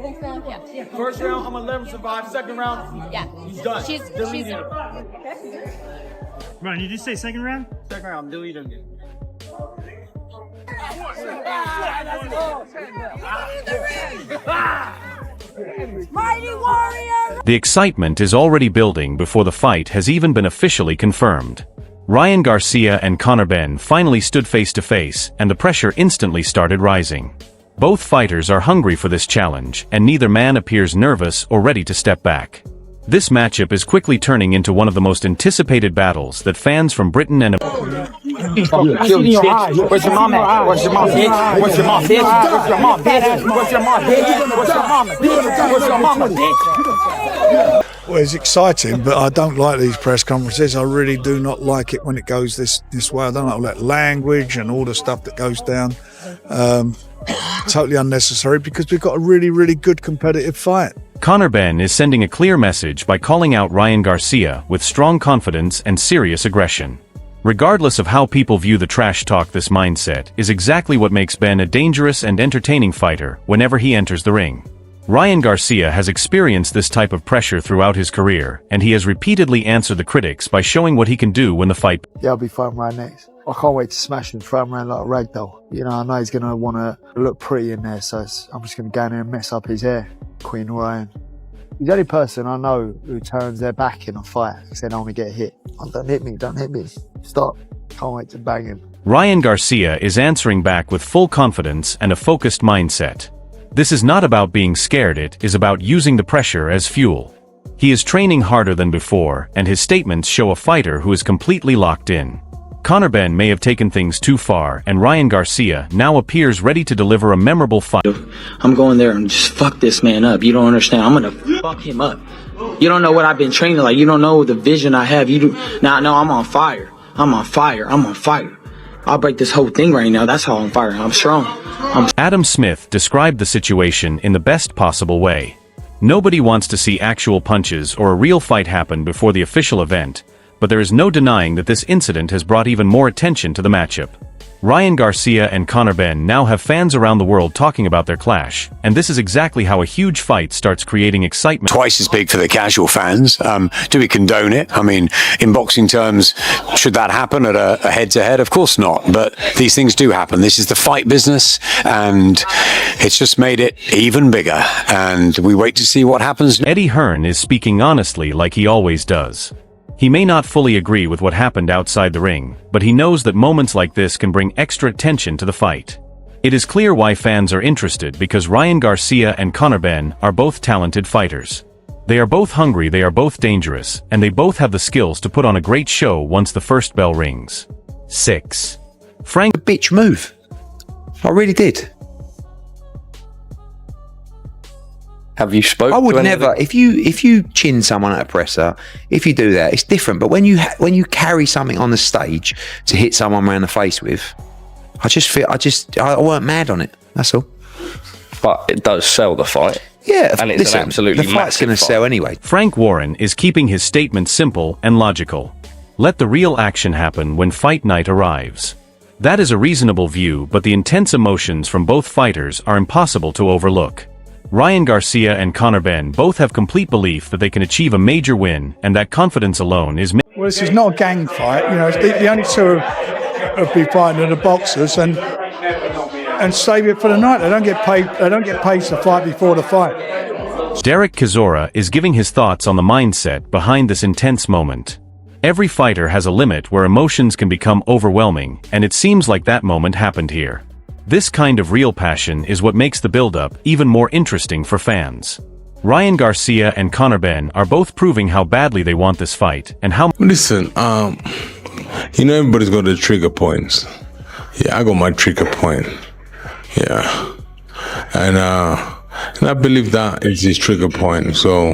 Yeah. First round, I'm gonna let him survive. Second round, Yeah. he's done. She's Ryan, you just say second round? Second round, I'm deleting it. Mighty Warrior! The excitement is already building before the fight has even been officially confirmed. Ryan Garcia and Conor Benn finally stood face to face, and the pressure instantly started rising. Both fighters are hungry for this challenge, and neither man appears nervous or ready to step back. This matchup is quickly turning into one of the most anticipated battles that fans from Britain and Where's your mom at? Where's your mom, bitch? Where's your mom, bitch? Where's your mom, bitch? Where's your mom, bitch? Where's your mama, bitch? Where's your mama, bitch? Well, it's exciting, but I don't like these press conferences. I really do not like it when it goes this way. I don't like that language and all the stuff that goes down. Totally unnecessary because we've got a really, really good competitive fight. Conor Benn is sending a clear message by calling out Ryan Garcia with strong confidence and serious aggression. Regardless of how people view the trash talk, this mindset is exactly what makes Benn a dangerous and entertaining fighter whenever he enters the ring. Ryan Garcia has experienced this type of pressure throughout his career, and he has repeatedly answered the critics by showing what he can do when the fight. Yeah, I'll be fighting right next. I can't wait to smash him, throw him around like a rag doll. You know, I know he's going to want to look pretty in there, so I'm just going to go in there and mess up his hair. Queen Ryan. He's the only person I know who turns their back in a fight and said, I want to get hit. Oh, don't hit me, don't hit me. Stop. Can't wait to bang him. Ryan Garcia is answering back with full confidence and a focused mindset. This is not about being scared, it is about using the pressure as fuel. He is training harder than before, and his statements show a fighter who is completely locked in. Conor Benn may have taken things too far, and Ryan Garcia now appears ready to deliver a memorable fight. I'm going there and just fuck this man up. You don't understand. I'm gonna fuck him up. You don't know what I've been training like. You don't know the vision I have. You do. Now, no, I'm on fire. I'm on fire. I'm on fire. I'll break this whole thing right now. That's how I'm firing. I'm strong. Adam Smith described the situation in the best possible way. Nobody wants to see actual punches or a real fight happen before the official event, but there is no denying that this incident has brought even more attention to the matchup. Ryan Garcia and Conor Benn now have fans around the world talking about their clash, and this is exactly how a huge fight starts creating excitement. Twice as big for the casual fans. Do we condone it? I mean, in boxing terms, should that happen at a head-to-head? Of course not, but these things do happen. This is the fight business, and it's just made it even bigger, and we wait to see what happens. Eddie Hearn is speaking honestly like he always does. He may not fully agree with what happened outside the ring, but he knows that moments like this can bring extra attention to the fight. It is clear why fans are interested because Ryan Garcia and Conor Benn are both talented fighters. They are both hungry, they are both dangerous, and they both have the skills to put on a great show once the first bell rings. 6. Frank bitch move. I really did. Have you spoken? I would never. If you chin someone at a presser, if you do that, it's different. But when you carry something on the stage to hit someone around the face with, I weren't mad on it. That's all. But it does sell the fight. Yeah, and it's an absolutely the fight's going to sell anyway. Frank Warren is keeping his statement simple and logical. Let the real action happen when fight night arrives. That is a reasonable view, but the intense emotions from both fighters are impossible to overlook. Ryan Garcia and Conor Benn both have complete belief that they can achieve a major win, and that confidence alone is. Well, this is not a gang fight. You know, the only two of be fighting are the boxers, and save it for the night. They don't get paid. They don't get paid to fight before the fight. Derek Chisora is giving his thoughts on the mindset behind this intense moment. Every fighter has a limit where emotions can become overwhelming, and it seems like that moment happened here. This kind of real passion is what makes the build-up even more interesting for fans. Ryan Garcia and Conor Benn are both proving how badly they want this fight and how. Listen, you know everybody's got their trigger points. Yeah, I got my trigger point. Yeah, and I believe that is his trigger point. So,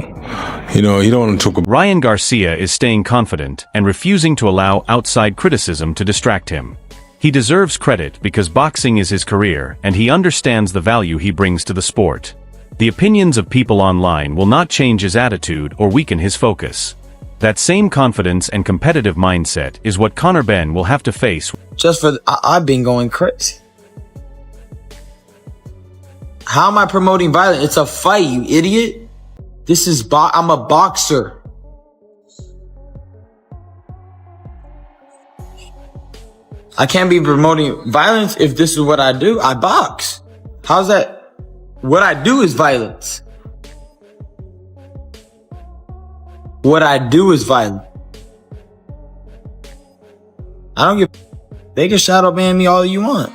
you know, you don't want to talk about. Ryan Garcia is staying confident and refusing to allow outside criticism to distract him. He deserves credit because boxing is his career, and he understands the value he brings to the sport. The opinions of people online will not change his attitude or weaken his focus. That same confidence and competitive mindset is what Conor Benn will have to face. I've been going crazy. How am I promoting violence? It's a fight, you idiot. This is I'm a boxer. I can't be promoting violence if this is what I do. I box. How's that? What I do is violence. What I do is violent. I don't give. They can shadow ban me all you want.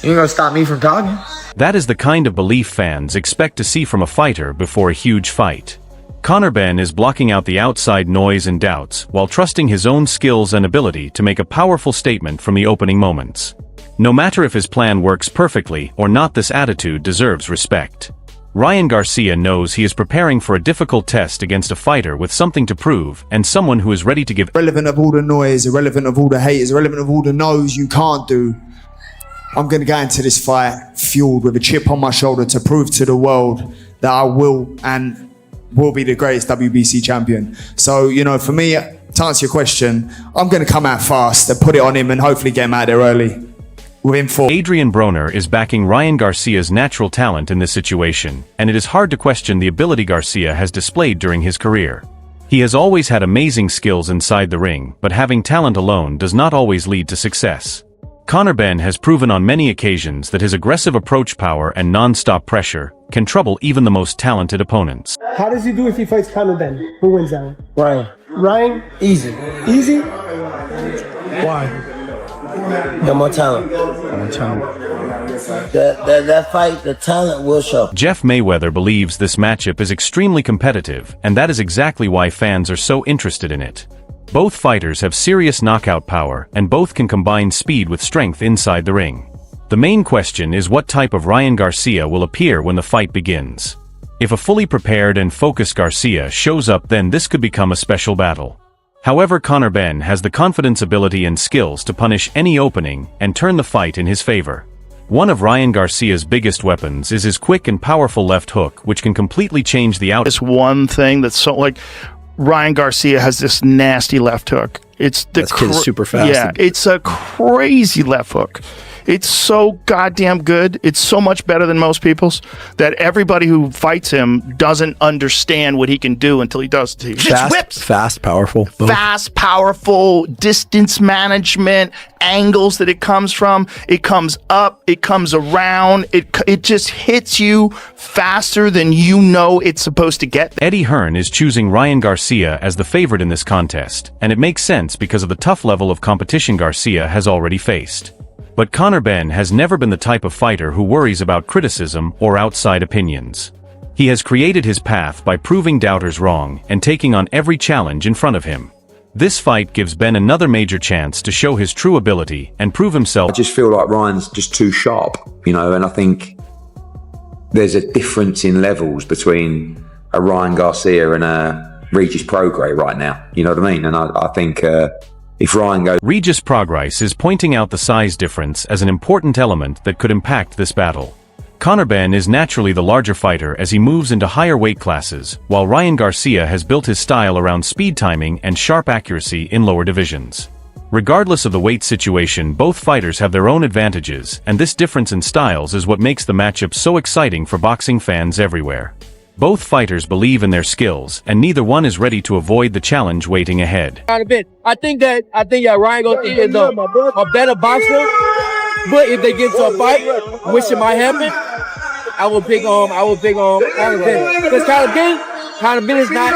You ain't gonna stop me from talking. That is the kind of belief fans expect to see from a fighter before a huge fight. Conor Benn is blocking out the outside noise and doubts while trusting his own skills and ability to make a powerful statement from the opening moments. No matter if his plan works perfectly or not, this attitude deserves respect. Ryan Garcia knows he is preparing for a difficult test against a fighter with something to prove and someone who is ready to give. Irrelevant of all the noise, irrelevant of all the haters, irrelevant of all the no's you can't do. I'm going to go into this fight fueled with a chip on my shoulder to prove to the world that I will be the greatest WBC champion. So, you know, for me, to answer your question, I'm going to come out fast and put it on him and hopefully get him out there early. Within 4. Adrian Broner is backing Ryan Garcia's natural talent in this situation, and it is hard to question the ability Garcia has displayed during his career. He has always had amazing skills inside the ring, but having talent alone does not always lead to success. Conor Benn has proven on many occasions that his aggressive approach power and non-stop pressure can trouble even the most talented opponents. How does he do if he fights Conor Benn? Who wins that one? Ryan. Ryan? Easy. Easy? Why? No more talent. That fight, the talent will show. Jeff Mayweather believes this matchup is extremely competitive, and that is exactly why fans are so interested in it. Both fighters have serious knockout power, and both can combine speed with strength inside the ring. The main question is what type of Ryan Garcia will appear when the fight begins. If a fully prepared and focused Garcia shows up, then this could become a special battle. However, Conor Benn has the confidence, ability and skills to punish any opening and turn the fight in his favor. One of Ryan Garcia's biggest weapons is his quick and powerful left hook, which can completely change the outcome. It's one thing that's so like Ryan Garcia has this nasty left hook. It's the super fast. Yeah, it's a crazy left hook. It's so goddamn good. It's so much better than most people's that everybody who fights him doesn't understand what he can do until he does. He just whips. Fast, powerful. Both. Fast, powerful, distance management, angles that it comes from. It comes up, it comes around. It just hits you faster than you know it's supposed to get. Eddie Hearn is choosing Ryan Garcia as the favorite in this contest, and it makes sense because of the tough level of competition Garcia has already faced. But Conor Benn has never been the type of fighter who worries about criticism or outside opinions. He has created his path by proving doubters wrong and taking on every challenge in front of him. This fight gives Benn another major chance to show his true ability and prove himself. I just feel like Ryan's just too sharp, you know, and I think there's a difference in levels between a Ryan Garcia and a Regis Prograis right now, you know what I mean? And I think if Ryan goes... Regis Prograis is pointing out the size difference as an important element that could impact this battle. Conor Benn is naturally the larger fighter as he moves into higher weight classes, while Ryan Garcia has built his style around speed timing and sharp accuracy in lower divisions. Regardless of the weight situation, both fighters have their own advantages, and this difference in styles is what makes the matchup so exciting for boxing fans everywhere. Both fighters believe in their skills, and neither one is ready to avoid the challenge waiting ahead. I think that Ryan Garcia is a better boxer, but if they get to a fight, which it might happen, I will pick Conor Benn. Because Conor Benn is not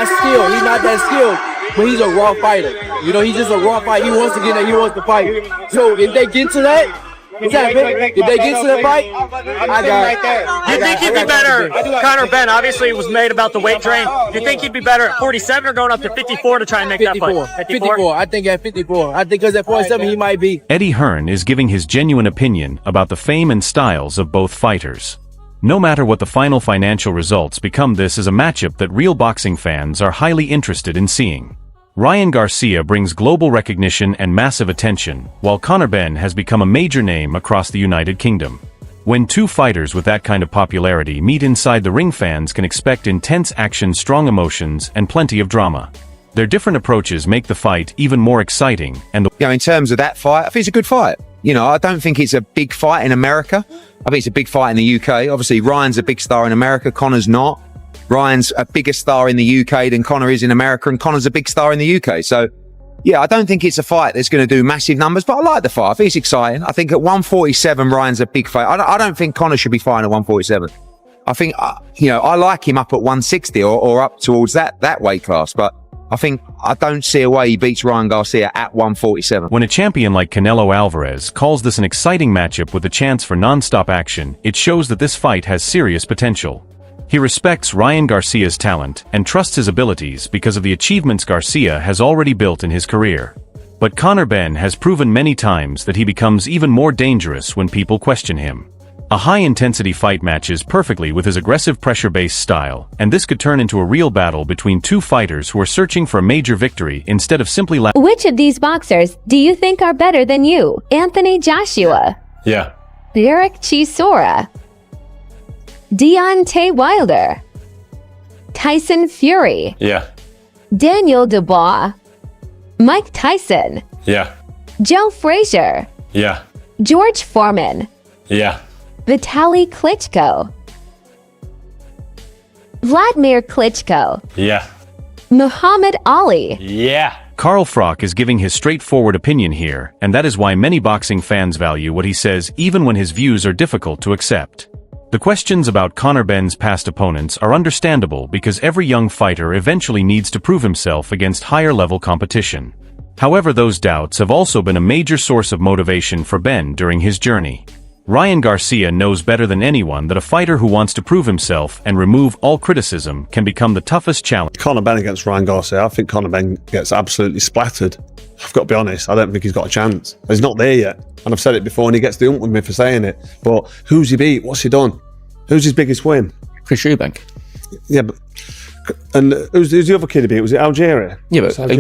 skilled. He's not that skilled, but he's a raw fighter. You know, he's just a raw fighter. He wants to get there. He wants to fight. So if they get to that. If they get to the fight, You think he'd be better? Conor Benn obviously was made about the weight train. You think he'd be better at 47 or going up to 54 to try and make that fight? 54. I think at 54. I think because at 47 he might be. Eddie Hearn is giving his genuine opinion about the fame and styles of both fighters. No matter what the final financial results become, this is a matchup that real boxing fans are highly interested in seeing. Ryan Garcia brings global recognition and massive attention, while Conor Benn has become a major name across the United Kingdom. When two fighters with that kind of popularity meet inside the ring, fans can expect intense action, strong emotions, and plenty of drama. Their different approaches make the fight even more exciting, and in terms of that fight, I think it's a good fight. I don't think it's a big fight in America. I think it's a big fight in the UK. Obviously, Ryan's a big star in America. Conor's not. Ryan's a bigger star in the UK than Conor is in America, and Conor's a big star in the UK. So, yeah, I don't think it's a fight that's going to do massive numbers, but I like the fight. I think it's exciting. I think at 147, Ryan's a big fight. I don't think Conor should be fighting at 147. I think, I like him up at 160 or up towards that weight class, but I don't see a way he beats Ryan Garcia at 147. When a champion like Canelo Alvarez calls this an exciting matchup with a chance for non-stop action, it shows that this fight has serious potential. He respects Ryan Garcia's talent and trusts his abilities because of the achievements Garcia has already built in his career. But Conor Benn has proven many times that he becomes even more dangerous when people question him. A high-intensity fight matches perfectly with his aggressive pressure-based style, and this could turn into a real battle between two fighters who are searching for a major victory instead of simply Which of these boxers do you think are better than you? Anthony Joshua, Yeah. Derek Chisora, Deontay Wilder, Tyson Fury, Yeah. Daniel Dubois, Mike Tyson, Yeah. Joe Frazier, Yeah. George Foreman, Yeah. Vitaly Klitschko, Vladimir Klitschko, Yeah. Muhammad Ali. Yeah. Carl Froch is giving his straightforward opinion here, and that is why many boxing fans value what he says even when his views are difficult to accept. The questions about Conor Benn's past opponents are understandable because every young fighter eventually needs to prove himself against higher-level competition. However, those doubts have also been a major source of motivation for Benn during his journey. Ryan Garcia knows better than anyone that a fighter who wants to prove himself and remove all criticism can become the toughest challenge. Conor Benn against Ryan Garcia, I think Conor Benn gets absolutely splattered. I've got to be honest, I don't think he's got a chance. He's not there yet. And I've said it before, and he gets the ump with me for saying it. But who's he beat? What's he done? Who's his biggest win? Chris Eubank. Yeah, but... And who's the other kid he beat? Was it Algeria? Yeah, but he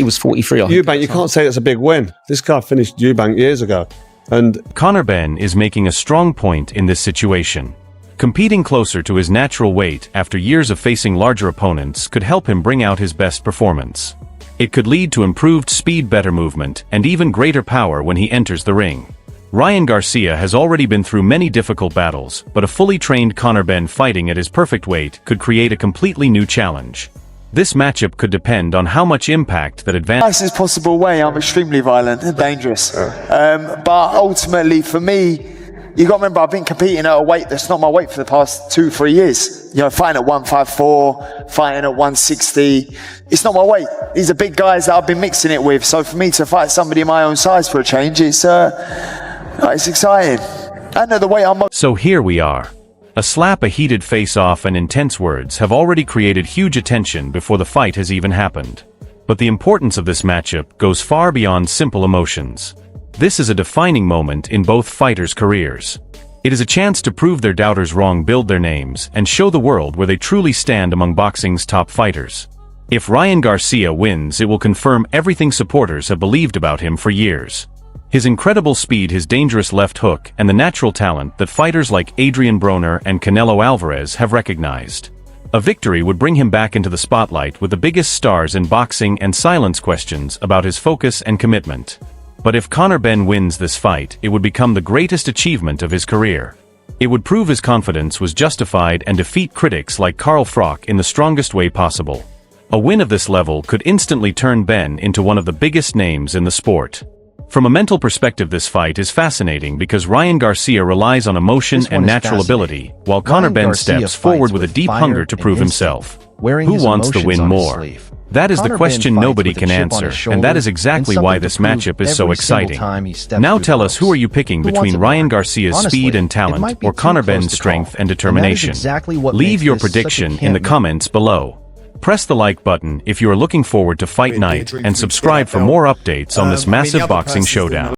was 43. Eubank, you can't say that's a big win. This guy finished Eubank years ago. And Conor Benn is making a strong point in this situation. Competing closer to his natural weight after years of facing larger opponents could help him bring out his best performance. It could lead to improved speed, better movement, and even greater power when he enters the ring. Ryan Garcia has already been through many difficult battles, but a fully trained Conor Benn fighting at his perfect weight could create a completely new challenge. This matchup could depend on how much impact that nicest possible way. I'm extremely violent and dangerous. But ultimately, for me, you got to remember, I've been competing at a weight that's not my weight for the past 2-3 years. Fighting at 154, fighting at 160. It's not my weight. These are big guys that I've been mixing it with. So for me to fight somebody my own size for a change, it's exciting. I know the way I'm... So here we are. A slap, a heated face-off, and intense words have already created huge attention before the fight has even happened. But the importance of this matchup goes far beyond simple emotions. This is a defining moment in both fighters' careers. It is a chance to prove their doubters wrong, build their names, and show the world where they truly stand among boxing's top fighters. If Ryan Garcia wins, it will confirm everything supporters have believed about him for years. His incredible speed, his dangerous left hook, and the natural talent that fighters like Adrian Broner and Canelo Alvarez have recognized. A victory would bring him back into the spotlight with the biggest stars in boxing and silence questions about his focus and commitment. But if Conor Benn wins this fight, it would become the greatest achievement of his career. It would prove his confidence was justified and defeat critics like Carl Froch in the strongest way possible. A win of this level could instantly turn Benn into one of the biggest names in the sport. From a mental perspective, this fight is fascinating because Ryan Garcia relies on emotion and natural ability, while Conor Benn steps forward with a deep hunger to prove himself. Who wants to win more? That is the question nobody can answer, and that is exactly why this matchup is so exciting. Now tell us, who are you picking between Ryan Garcia's speed and talent or Conor Benn's strength and determination? Leave your prediction in the comments below. Press the like button if you are looking forward to Fight Night, and subscribe for more updates on this massive boxing showdown.